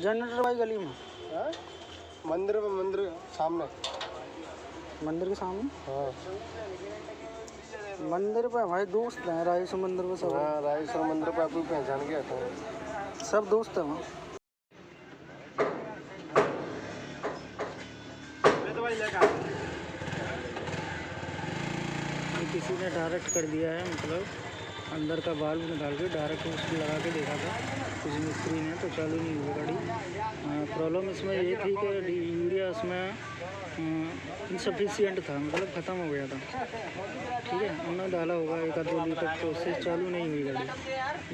Generator भाई गली में मंदिर सामने, मंदिर के सामने। हाँ मंदिर पे हमारे दोस्त हैं, राजेश्वर मंदिर पे सब। हाँ, राजेश्वर मंदिर पे आपको पहचान गया था, सब दोस्त हैं वहाँ। किसी ने डायरेक्ट कर दिया है, मतलब अंदर का बाल्ब निकाल के डायरेक्ट उसको लगा के देखा था किसी मिस्त्री ने, तो चालू नहीं हुई गाड़ी। प्रॉब्लम इसमें ये थी कि यूरिया इसमें इनसफिशियंट था, मतलब ख़त्म हो गया था। ठीक है, हमने डाला होगा 1-2 लीटर, तो उससे चालू नहीं हुई गाड़ी।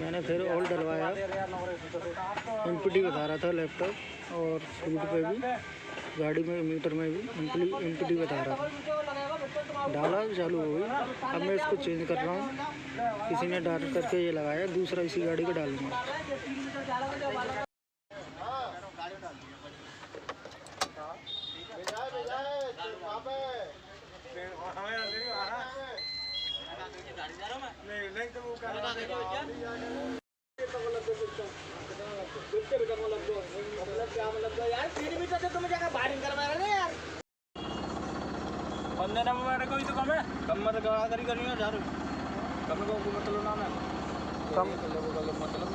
मैंने फिर ऑयल डलवाया, एमपीटी बता रहा था लैपटॉप, और स्पीड पे भी, गाड़ी में मीटर में भी एमपीटी बता रहा था। डाला, चालू हो गई। अब मैं इसको चेंज कर रहा हूँ, किसी ने डायरेक्ट करके ये लगाया, दूसरा इसी गाड़ी को डालूंगा। बंदे ना मेरे कोई तो कम है, कम मत करी यार, कम को मतलब नाम है, कम मतलब